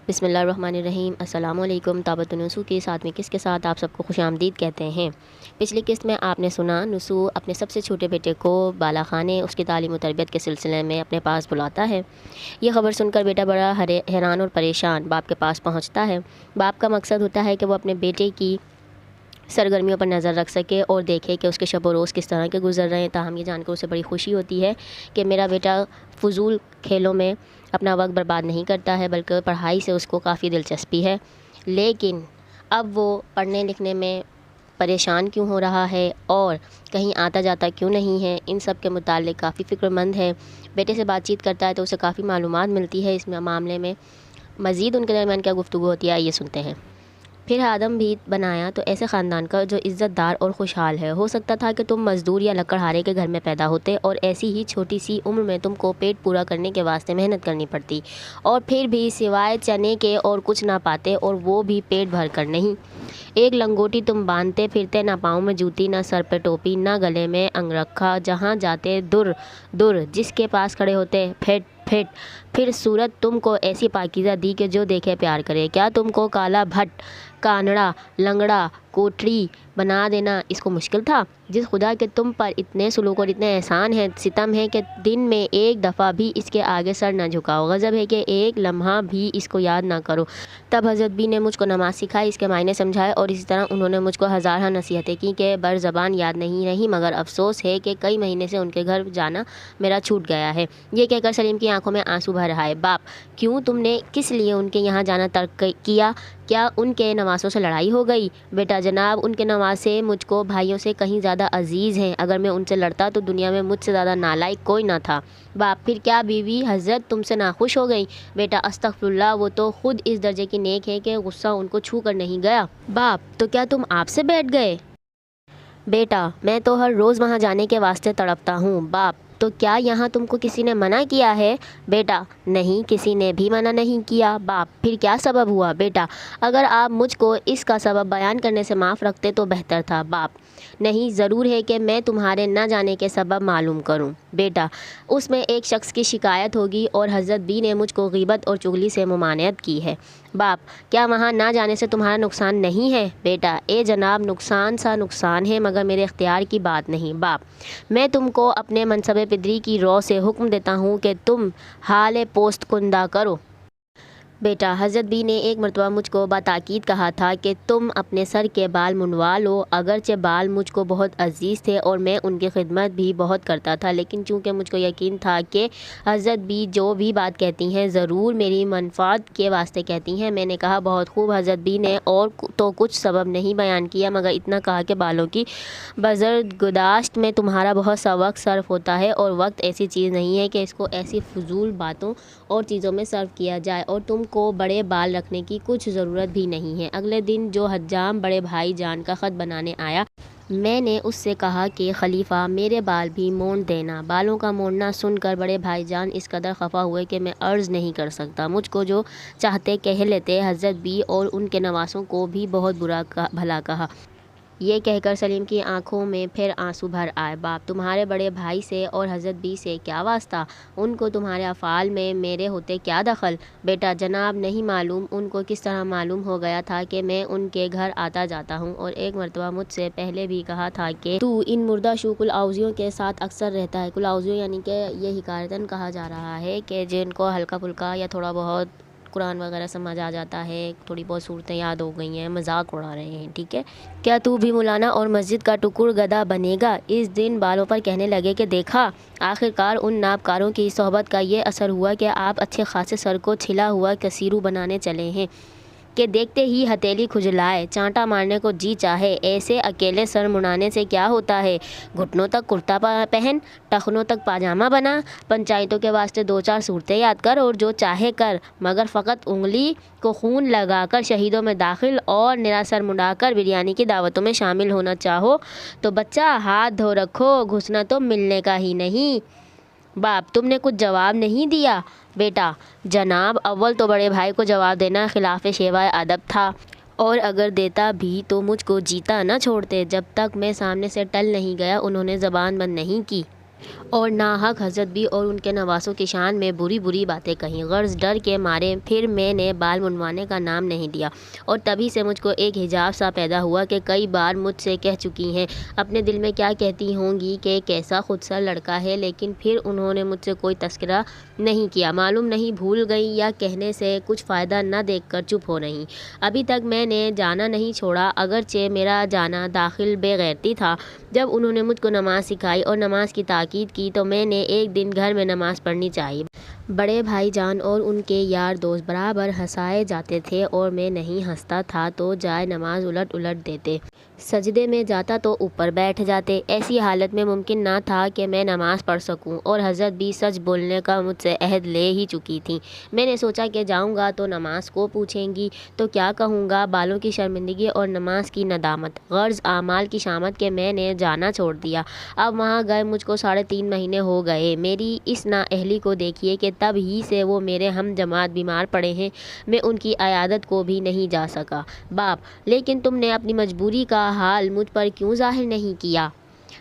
بسم اللہ الرحمن الرحیم۔ السلام علیکم۔ تابت نسو کے ساتھ میں کس کے ساتھ آپ سب کو خوش آمدید کہتے ہیں۔ پچھلی قسط میں آپ نے سنا نسو اپنے سب سے چھوٹے بیٹے کو بالا خانے اس کی تعلیم و تربیت کے سلسلے میں اپنے پاس بلاتا ہے۔ یہ خبر سن کر بیٹا بڑا حیران اور پریشان باپ کے پاس پہنچتا ہے۔ باپ کا مقصد ہوتا ہے کہ وہ اپنے بیٹے کی سرگرمیوں پر نظر رکھ سکے اور دیکھے کہ اس کے شب و روز کس طرح کے گزر رہے ہیں۔ تاہم یہ جان کر اسے بڑی خوشی ہوتی ہے کہ میرا بیٹا فضول کھیلوں میں اپنا وقت برباد نہیں کرتا ہے بلکہ پڑھائی سے اس کو کافی دلچسپی ہے۔ لیکن اب وہ پڑھنے لکھنے میں پریشان کیوں ہو رہا ہے اور کہیں آتا جاتا کیوں نہیں ہے، ان سب کے متعلق کافی فکر مند ہے۔ بیٹے سے بات چیت کرتا ہے تو اسے کافی معلومات ملتی ہے اس معاملے میں۔ مزید ان کے درمیان کیا گفتگو ہوتی ہے یہ سنتے ہیں۔ پھر آدم بھی بنایا تو ایسے خاندان کا جو عزت دار اور خوشحال ہے۔ ہو سکتا تھا کہ تم مزدور یا لکڑہارے کے گھر میں پیدا ہوتے اور ایسی ہی چھوٹی سی عمر میں تم کو پیٹ پورا کرنے کے واسطے محنت کرنی پڑتی، اور پھر بھی سوائے چنے کے اور کچھ نہ پاتے، اور وہ بھی پیٹ بھر کر نہیں۔ ایک لنگوٹی تم باندھتے پھرتے، نہ پاؤں میں جوتی، نہ سر پہ ٹوپی، نہ گلے میں انگرکھا، جہاں جاتے در در، جس کے پاس کھڑے ہوتے پھٹ پھٹ۔ پھر صورت تم کو ایسی پاکیزہ دی کہ جو دیکھے پیار کرے۔ کیا تم کو کالا بھٹ، کانڑا، لنگڑا، کوٹری بنا دینا اس کو مشکل تھا؟ جس خدا کے تم پر اتنے سلوک اور اتنے احسان ہیں، ستم ہے کہ دن میں ایک دفعہ بھی اس کے آگے سر نہ جھکاؤ، غضب ہے کہ ایک لمحہ بھی اس کو یاد نہ کرو۔ تب حضرت بی نے مجھ کو نماز سکھائی، اس کے معنی سمجھائے، اور اسی طرح انہوں نے مجھ کو ہزارہ نصیحتیں کی کہ بر زبان یاد نہیں رہی، مگر افسوس ہے کہ کئی مہینے سے ان کے گھر جانا میرا چھوٹ گیا ہے۔ یہ کہہ کر سلیم کی آنکھوں میں آنسو بھر آئے۔ باپ، کیوں تم نے کس لیے ان کے یہاں جانا ترک کیا؟ کیا ان کے نواسوں سے لڑائی ہو گئی؟ بیٹا جناب، ان کے نواسے مجھ کو بھائیوں سے کہیں زیادہ عزیز ہیں، اگر میں ان سے لڑتا تو دنیا میں مجھ سے زیادہ نالائق کوئی نہ تھا۔ باپ، پھر کیا بیوی حضرت تم سے ناخوش ہو گئی؟ بیٹا استغفر اللہ، وہ تو خود اس درجے کی نیک ہے کہ غصہ ان کو چھو کر نہیں گیا۔ باپ، تو کیا تم آپ سے بیٹھ گئے؟ بیٹا، میں تو ہر روز وہاں جانے کے واسطے تڑپتا ہوں۔ باپ، تو کیا یہاں تم کو کسی نے منع کیا ہے؟ بیٹا، نہیں، کسی نے بھی منع نہیں کیا۔ باپ، پھر کیا سبب ہوا؟ بیٹا، اگر آپ مجھ کو اس کا سبب بیان کرنے سے معاف رکھتے تو بہتر تھا۔ باپ، نہیں، ضرور ہے کہ میں تمہارے نہ جانے کے سبب معلوم کروں۔ بیٹا، اس میں ایک شخص کی شکایت ہوگی اور حضرت بی نے مجھ کو غیبت اور چغلی سے ممانعت کی ہے۔ باپ، کیا وہاں نہ جانے سے تمہارا نقصان نہیں ہے؟ بیٹا، اے جناب، نقصان سا نقصان ہے مگر میرے اختیار کی بات نہیں۔ باپ، میں تم کو اپنے منصب پدری کی رو سے حکم دیتا ہوں کہ تم حال پوست کندہ کرو۔ بیٹا، حضرت بی نے ایک مرتبہ مجھ کو بتاکید کہا تھا کہ تم اپنے سر کے بال منڈوا لو۔ اگرچہ بال مجھ کو بہت عزیز تھے اور میں ان کی خدمت بھی بہت کرتا تھا، لیکن چونکہ مجھ کو یقین تھا کہ حضرت بی جو بھی بات کہتی ہیں ضرور میری منفعت کے واسطے کہتی ہیں، میں نے کہا بہت خوب۔ حضرت بی نے اور تو کچھ سبب نہیں بیان کیا مگر اتنا کہا کہ بالوں کی بزرگداشت میں تمہارا بہت سا وقت صرف ہوتا ہے، اور وقت ایسی چیز نہیں ہے کہ اس کو ایسی فضول باتوں اور چیزوں میں صرف کیا جائے، اور تم کو بڑے بال رکھنے کی کچھ ضرورت بھی نہیں ہے۔ اگلے دن جو حجام بڑے بھائی جان کا خط بنانے آیا، میں نے اس سے کہا کہ خلیفہ، میرے بال بھی مونڈ دینا۔ بالوں کا مونڈنا سن کر بڑے بھائی جان اس قدر خفا ہوئے کہ میں عرض نہیں کر سکتا۔ مجھ کو جو چاہتے کہہ لیتے، حضرت بی اور ان کے نواسوں کو بھی بہت برا بھلا کہا۔ یہ کہہ کر سلیم کی آنکھوں میں پھر آنسو بھر آئے۔ باپ، تمہارے بڑے بھائی سے اور حضرت بی سے کیا واسطہ؟ ان کو تمہارے افعال میں میرے ہوتے کیا دخل؟ بیٹا جناب، نہیں معلوم ان کو کس طرح معلوم ہو گیا تھا کہ میں ان کے گھر آتا جاتا ہوں، اور ایک مرتبہ مجھ سے پہلے بھی کہا تھا کہ تو ان مردہ شو کلاؤزیوں کے ساتھ اکثر رہتا ہے۔ کلاؤزیوں یعنی کہ یہ حکایتاً کہا جا رہا ہے کہ جن کو ہلکا پھلکا یا تھوڑا بہت قرآن وغیرہ سمجھ آ جاتا ہے، تھوڑی بہت صورتیں یاد ہو گئی ہیں، مذاق اڑا رہے ہیں، ٹھیک ہے؟ کیا تو بھی مولانا اور مسجد کا ٹکر گدا بنے گا؟ اس دن بالوں پر کہنے لگے کہ دیکھا، آخرکار ان نابکاروں کی صحبت کا یہ اثر ہوا کہ آپ اچھے خاصے سر کو چھلا ہوا کسیرو بنانے چلے ہیں کہ دیکھتے ہی ہتھیلی کھجلائے، چانٹا مارنے کو جی چاہے۔ ایسے اکیلے سر مڑانے سے کیا ہوتا ہے؟ گھٹنوں تک کرتا پہن، ٹخنوں تک پاجامہ بنا، پنچایتوں کے واسطے دو چار صورتیں یاد کر اور جو چاہے کر، مگر فقط انگلی کو خون لگا کر شہیدوں میں داخل اور نرا سر منڈا کر بریانی کی دعوتوں میں شامل ہونا چاہو تو بچہ ہاتھ دھو رکھو، گھسنا تو ملنے کا ہی نہیں۔ باپ، تم نے کچھ جواب نہیں دیا۔ بیٹا جناب، اول تو بڑے بھائی کو جواب دینا خلاف شیوہ ادب تھا، اور اگر دیتا بھی تو مجھ کو جیتا نہ چھوڑتے۔ جب تک میں سامنے سے ٹل نہیں گیا انہوں نے زبان بند نہیں کی۔ اور ناحق حضرت بھی اور ان کے نواسوں کی شان میں بری بری باتیں کہیں۔ غرض ڈر کے مارے پھر میں نے بال منڈوانے کا نام نہیں لیا، اور تبھی سے مجھ کو ایک حجاب سا پیدا ہوا کہ کئی بار مجھ سے کہہ چکی ہیں اپنے دل میں کیا کہتی ہوں گی کہ کیسا خودسر لڑکا ہے، لیکن پھر انہوں نے مجھ سے کوئی تذکرہ نہیں کیا۔ معلوم نہیں بھول گئیں یا کہنے سے کچھ فائدہ نہ دیکھ کر چپ ہو رہیں۔ ابھی تک میں نے جانا نہیں چھوڑا، اگرچہ میرا جانا داخل بے غیرتی تھا۔ جب انہوں نے مجھ کو نماز سکھائی اور نماز کی تاکید کی تو میں نے ایک دن گھر میں نماز پڑھنی چاہیے۔ بڑے بھائی جان اور ان کے یار دوست برابر ہنسائے جاتے تھے اور میں نہیں ہنستا تھا تو جائے نماز الٹ الٹ دیتے، سجدے میں جاتا تو اوپر بیٹھ جاتے۔ ایسی حالت میں ممکن نہ تھا کہ میں نماز پڑھ سکوں، اور حضرت بھی سچ بولنے کا مجھ سے عہد لے ہی چکی تھیں۔ میں نے سوچا کہ جاؤں گا تو نماز کو پوچھیں گی تو کیا کہوں گا، بالوں کی شرمندگی اور نماز کی ندامت۔ غرض اعمال کی شامت کہ میں نے جانا چھوڑ دیا۔ اب وہاں گئے مجھ کو 3.5 مہینے ہو گئے۔ میری اس نااہلی کو دیکھیے کہ تب ہی سے وہ میرے ہم جماعت بیمار پڑے ہیں، میں ان کی عیادت کو بھی نہیں جا سکا۔ باپ: لیکن تم نے اپنی مجبوری کا حال مجھ پر کیوں ظاہر نہیں کیا؟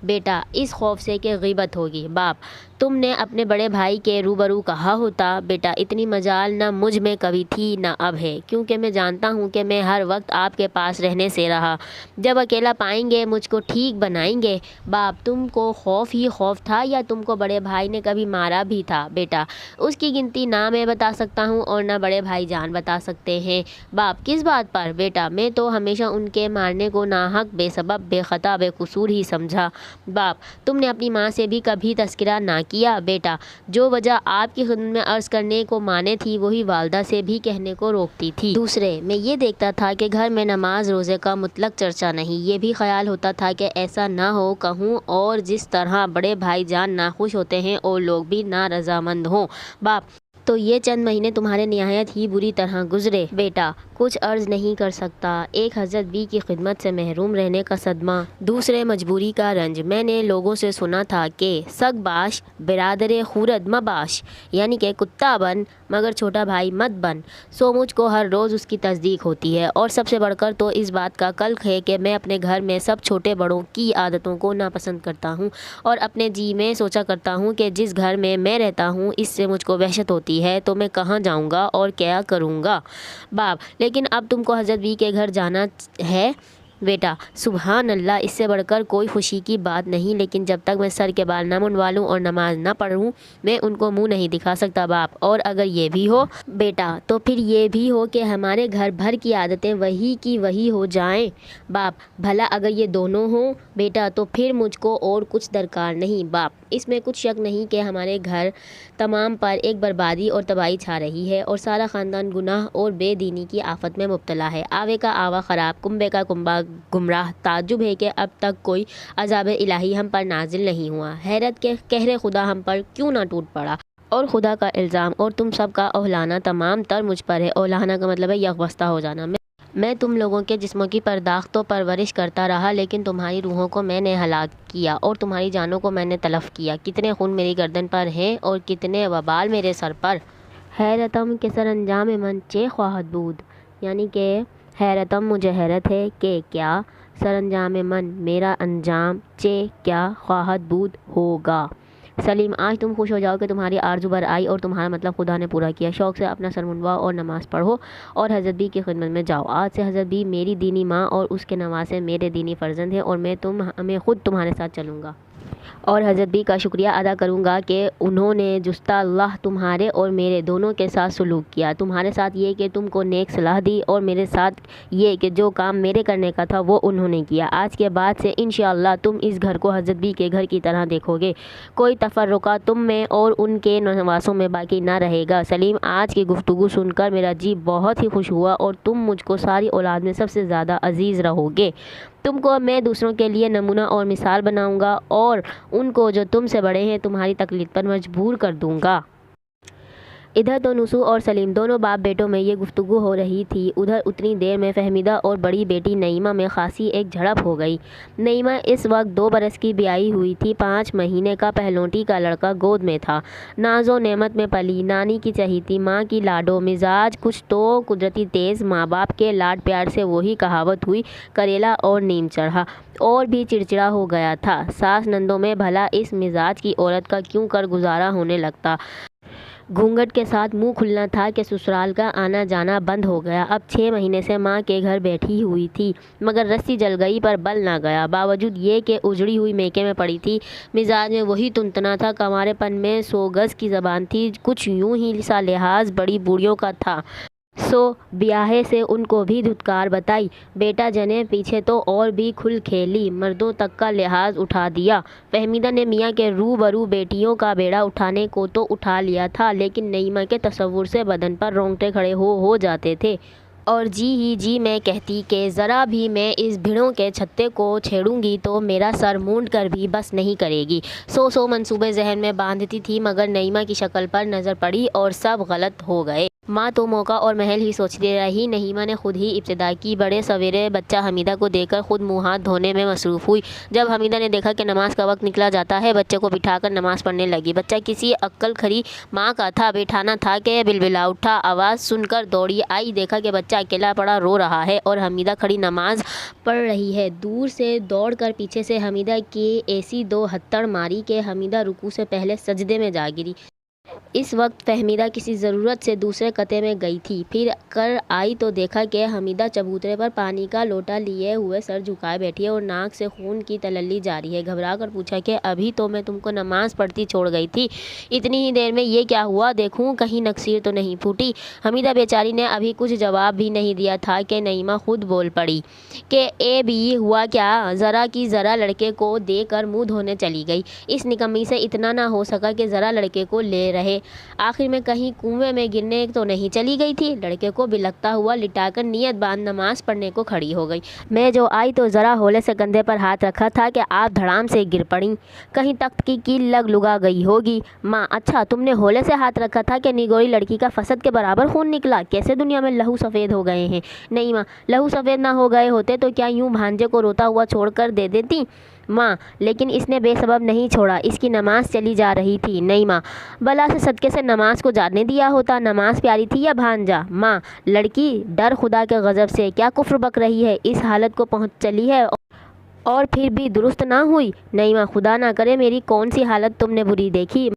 بیٹا: اس خوف سے کہ غیبت ہوگی۔ باپ: تم نے اپنے بڑے بھائی کے روبرو کہا ہوتا۔ بیٹا: اتنی مجال نہ مجھ میں کبھی تھی نہ اب ہے، کیونکہ میں جانتا ہوں کہ میں ہر وقت آپ کے پاس رہنے سے رہا۔ جب اکیلا پائیں گے مجھ کو ٹھیک بنائیں گے۔ باپ: تم کو خوف ہی خوف تھا یا تم کو بڑے بھائی نے کبھی مارا بھی تھا؟ بیٹا: اس کی گنتی نہ میں بتا سکتا ہوں اور نہ بڑے بھائی جان بتا سکتے ہیں۔ باپ: کس بات پر؟ بیٹا: میں تو ہمیشہ ان کے مارنے کو ناحق، بے سبب، بے خطا، بے قصور ہی سمجھا۔ باپ: تم نے اپنی ماں سے بھی کبھی تذکرہ نہ کیا؟ بیٹا: جو وجہ آپ کی خدمت میں عرض کرنے کو مانے تھی وہی والدہ سے بھی کہنے کو روکتی تھی۔ دوسرے: میں یہ دیکھتا تھا کہ گھر میں نماز روزے کا مطلق چرچا نہیں، یہ بھی خیال ہوتا تھا کہ ایسا نہ ہو کہوں اور جس طرح بڑے بھائی جان ناخوش ہوتے ہیں اور لوگ بھی نارضامند ہوں۔ باپ: تو یہ چند مہینے تمہارے نہایت ہی بری طرح گزرے؟ بیٹا: کچھ عرض نہیں کر سکتا۔ ایک حضرت بھی کی خدمت سے محروم رہنے کا صدمہ، دوسرے مجبوری کا رنج۔ میں نے لوگوں سے سنا تھا کہ سگ باش برادر خورد مباش، یعنی کہ کتا بن مگر چھوٹا بھائی مت بن۔ سو مجھ کو ہر روز اس کی تصدیق ہوتی ہے، اور سب سے بڑھ کر تو اس بات کا کلک ہے کہ میں اپنے گھر میں سب چھوٹے بڑوں کی عادتوں کو ناپسند کرتا ہوں، اور اپنے جی میں سوچا کرتا ہوں کہ جس گھر میں رہتا ہوں اس سے مجھ کو وحشت ہوتی ہے تو میں کہاں جاؤں گا اور کیا کروں گا؟ باپ: لیکن اب تم کو حضرت بھی کے گھر جانا ہے؟ بیٹا: سبحان اللہ، اس سے بڑھ کر کوئی خوشی کی بات نہیں، لیکن جب تک میں سر کے بال نہ منڈوا لوں اور نماز نہ پڑھوں میں ان کو منہ نہیں دکھا سکتا۔ باپ: اور اگر یہ بھی ہو؟ بیٹا: تو پھر یہ بھی ہو کہ ہمارے گھر بھر کی عادتیں وہی کی وہی ہو جائیں۔ باپ: بھلا اگر یہ دونوں ہوں؟ بیٹا: تو پھر مجھ کو اور کچھ درکار نہیں۔ باپ: اس میں کچھ شک نہیں کہ ہمارے گھر تمام پر ایک بربادی اور تباہی چھا رہی ہے، اور سارا خاندان گناہ اور بے دینی کی آفت میں مبتلا ہے۔ آوے کا آوا خراب، کنبے کا کنبہ گمراہ۔ تعجب ہے کہ اب تک کوئی عذاب الہی ہم پر نازل نہیں ہوا۔ حیرت کہ قہر خدا ہم پر کیوں نہ ٹوٹ پڑا، اور خدا کا الزام اور تم سب کا اوہلانا تمام تر مجھ پر ہے۔ اوہلانا کا مطلب ہے یکوستہ ہو جانا۔ میں تم لوگوں کے جسموں کی پرداخت و پرورش کرتا رہا، لیکن تمہاری روحوں کو میں نے ہلاک کیا اور تمہاری جانوں کو میں نے تلف کیا۔ کتنے خون میری گردن پر ہیں اور کتنے وبال میرے سر پر۔ حیرتم کہ سر انجام من چے خواہد بود، یعنی کہ حیرتم مجھے حیرت ہے کہ کیا سر انجام من میرا انجام چے کیا خواہد بود ہوگا۔ سلیم: آج تم خوش ہو جاؤ کہ تمہاری آرزو بر آئی اور تمہارا مطلب خدا نے پورا کیا۔ شوق سے اپنا سر منڈواؤ اور نماز پڑھو اور حضرت بھی کی خدمت میں جاؤ۔ آج سے حضرت بھی میری دینی ماں اور اس کے نواسے میرے دینی فرزند ہیں، اور میں خود تمہارے ساتھ چلوں گا اور حضرت بھی کا شکریہ ادا کروں گا کہ انہوں نے جستہ اللہ تمہارے اور میرے دونوں کے ساتھ سلوک کیا۔ تمہارے ساتھ یہ کہ تم کو نیک صلاح دی، اور میرے ساتھ یہ کہ جو کام میرے کرنے کا تھا وہ انہوں نے کیا۔ آج کے بعد سے انشاءاللہ تم اس گھر کو حضرت بھی کے گھر کی طرح دیکھو گے، کوئی تفرقہ تم میں اور ان کے نواسوں میں باقی نہ رہے گا۔ سلیم: آج کی گفتگو سن کر میرا جی بہت ہی خوش ہوا، اور تم مجھ کو ساری اولاد میں سب سے زیادہ عزیز رہو گے۔ تم کو میں دوسروں کے لیے نمونہ اور مثال بناؤں گا، اور ان کو جو تم سے بڑے ہیں تمہاری تقلید پر مجبور کر دوں گا۔ ادھر تو نسو اور سلیم دونوں باپ بیٹوں میں یہ گفتگو ہو رہی تھی، ادھر اتنی دیر میں فہمیدہ اور بڑی بیٹی نعیمہ میں خاصی ایک جھڑپ ہو گئی۔ نعیمہ اس وقت 2 برس کی بیائی ہوئی تھی، 5 مہینے کا پہلوٹی کا لڑکا گود میں تھا، ناز و نعمت میں پلی، نانی کی چہیتی، ماں کی لاڈو، مزاج کچھ تو قدرتی تیز، ماں باپ کے لاڈ پیار سے وہی کہاوت ہوئی کریلا اور نیم چڑھا، اور بھی چڑچڑا ہو گیا تھا۔ ساس نندوں میں بھلا اس مزاج کی عورت کا کیوں کر گزارا ہونے لگتا؟ گھونگھٹ کے ساتھ منہ کھلنا تھا کہ سسرال کا آنا جانا بند ہو گیا۔ اب 6 مہینے سے ماں کے گھر بیٹھی ہوئی تھی، مگر رسی جل گئی پر بل نہ گیا، باوجود یہ کہ اجڑی ہوئی میکے میں پڑی تھی، مزاج میں وہی تنتنا تھا، کنوارے پن میں 100 گز کی زبان تھی، کچھ یوں ہی سا لحاظ بڑی بوڑھیوں کا تھا۔ سو بیاہے سے ان کو بھی دھتکار بتائی، بیٹا جنے پیچھے تو اور بھی کھل کھیلی، مردوں تک کا لحاظ اٹھا دیا۔ فہمیدہ نے میاں کے روبرو بیٹیوں کا بیڑا اٹھانے کو تو اٹھا لیا تھا، لیکن نعیمہ کے تصور سے بدن پر رونگٹے کھڑے ہو جاتے تھے۔ اور جی ہی جی میں کہتی کہ ذرا بھی میں اس بھیڑوں کے چھتے کو چھیڑوں گی تو میرا سر مونڈ کر بھی بس نہیں کرے گی۔ سو منصوبے ذہن میں باندھتی تھی، مگر نعیمہ کی شکل پر نظر پڑی اور سب غلط ہو گئے۔ ماں تو موقع اور محل ہی سوچتی رہی۔ نعیمہ نے خود ہی ابتدا کی، بڑے سویرے بچہ حمیدہ کو دیکھ کر خود منہ ہاتھ دھونے میں مصروف ہوئی۔ جب حمیدہ نے دیکھا کہ نماز کا وقت نکلا جاتا ہے، بچے کو بٹھا کر نماز پڑھنے لگی۔ بچہ کسی عقل کھری ماں کا تھا، بٹھانا تھا کہ بلبلا اٹھا، آواز سن کر دوڑی آئی، دیکھا کہ بچہ اکیلا پڑا رو رہا ہے اور حمیدہ کھڑی نماز پڑھ رہی ہے۔ دور سے دوڑ کر پیچھے سے حمیدہ کی ایسی 2 ہتھڑ ماری کہ حمیدہ رکوع سے پہلے سجدے میں جا گری۔ اس وقت فہمیدہ کسی ضرورت سے دوسرے خطے میں گئی تھی، پھر کر آئی تو دیکھا کہ حمیدہ چبوترے پر پانی کا لوٹا لیے ہوئے سر جھکائے بیٹھی ہے اور ناک سے خون کی تللی جاری ہے۔ گھبرا کر پوچھا کہ ابھی تو میں تم کو نماز پڑھتی چھوڑ گئی تھی، اتنی ہی دیر میں یہ کیا ہوا؟ دیکھوں کہیں نکسیر تو نہیں پھوٹی؟ حمیدہ بیچاری نے ابھی کچھ جواب بھی نہیں دیا تھا کہ نعیمہ خود بول پڑی کہ اے بھی ہوا کیا؟ ذرا کی ذرا لڑکے کو دے کر منہ دھونے چلی گئی۔ اس نکمی سے اتنا نہ ہو سکا کہ ذرا لڑکے کو لے رہے، آخر میں کہیں کنویں میں گرنے تو نہیں چلی گئی تھی؟ لڑکے کو بلکتا ہوا لٹا کر نیت باندھ نماز پڑھنے کو کھڑی ہو گئی۔ میں جو آئی تو ذرا ہولے سے کندھے پر ہاتھ رکھا تھا کہ آپ دھڑام سے گر پڑیں، کہیں تخت کی کیل لگ لگا گئی ہوگی۔ ماں: اچھا تم نے ہولے سے ہاتھ رکھا تھا کہ نگوری لڑکی کا فسد کے برابر خون نکلا؟ کیسے دنیا میں لہو سفید ہو گئے ہیں؟ نعیمہ: لہو سفید نہ ہو گئے ہوتے تو کیا یوں بھانجے کو روتا ہوا چھوڑ کر دے دیتی؟ ماں: لیکن اس نے بے سبب نہیں چھوڑا، اس کی نماز چلی جا رہی تھی۔ نعیمہ: بلا سے صدقے سے نماز کو جانے دیا ہوتا، نماز پیاری تھی یا بھانجا؟ ماں: لڑکی ڈر خدا کے غضب سے کیا کفر بک رہی ہے، اس حالت کو پہنچ چلی ہے اور پھر بھی درست نہ ہوئی؟ نعیمہ: خدا نہ کرے میری کون سی حالت تم نے بری دیکھی؟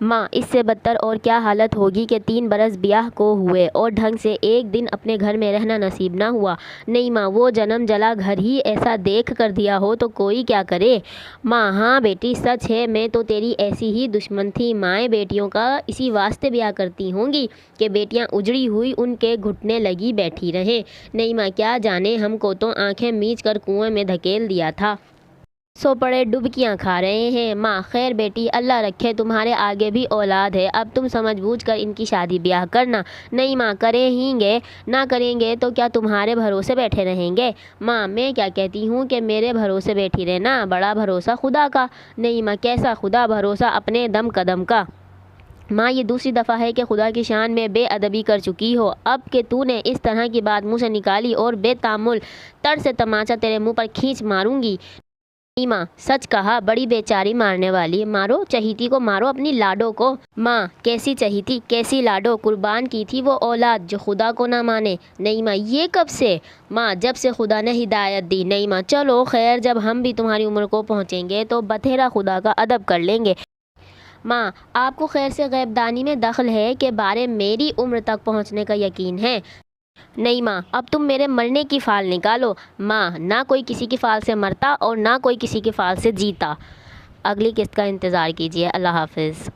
ماں: اس سے بدتر اور کیا حالت ہوگی کہ 3 برس بیاہ کو ہوئے اور ڈھنگ سے ایک دن اپنے گھر میں رہنا نصیب نہ ہوا۔ نعیمہ: وہ جنم جلا گھر ہی ایسا دیکھ کر دیا ہو تو کوئی کیا کرے؟ ماں: ہاں بیٹی سچ ہے، میں تو تیری ایسی ہی دشمن تھی۔ مائیں بیٹیوں کا اسی واسطے بیاہ کرتی ہوں گی کہ بیٹیاں اجڑی ہوئی ان کے گھٹنے لگی بیٹھی رہیں۔ نعیمہ: کیا جانے، ہم کو تو آنکھیں میچ کر کنویں میں دھکیل دیا تھا، سو پڑے ڈبکیاں کھا رہے ہیں۔ ماں: خیر بیٹی، اللہ رکھے، تمہارے آگے بھی اولاد ہے، اب تم سمجھ بوجھ کر ان کی شادی بیاہ کرنا۔ نعیمہ: کریں ہی گے، نہ کریں گے تو کیا تمہارے بھروسے بیٹھے رہیں گے؟ ماں: میں کیا کہتی ہوں کہ میرے بھروسے بیٹھی رہنا، بڑا بھروسہ خدا کا۔ نعیمہ: کیسا خدا؟ بھروسہ اپنے دم قدم کا۔ ماں: یہ دوسری دفعہ ہے کہ خدا کی شان میں بے ادبی کر چکی ہو، اب کہ تو نے اس طرح کی بات منہ سے نکالی اور بے تامل تڑ سے تماچا تیرے منہ پر کھینچ ماروں گی۔ نعیمہ: سچ کہا، بڑی بیچاری مارنے والی، مارو چہیتی کو، مارو اپنی لاڈو کو۔ ماں: کیسی چہیتی، کیسی لاڈو؟ قربان کی تھی وہ اولاد جو خدا کو نہ مانے۔ نعیمہ: یہ کب سے؟ ماں: جب سے خدا نے ہدایت دی۔ نعیمہ: چلو خیر، جب ہم بھی تمہاری عمر کو پہنچیں گے تو بتھیرا خدا کا ادب کر لیں گے۔ ماں: آپ کو خیر سے غیب دانی میں دخل ہے کہ بارے میری عمر تک پہنچنے کا یقین ہے؟ نعیمہ: اب تم میرے مرنے کی فال نکالو۔ ماں: نہ کوئی کسی کی فال سے مرتا اور نہ کوئی کسی کی فال سے جیتا۔ اگلی قسط کا انتظار کیجیے۔ اللہ حافظ۔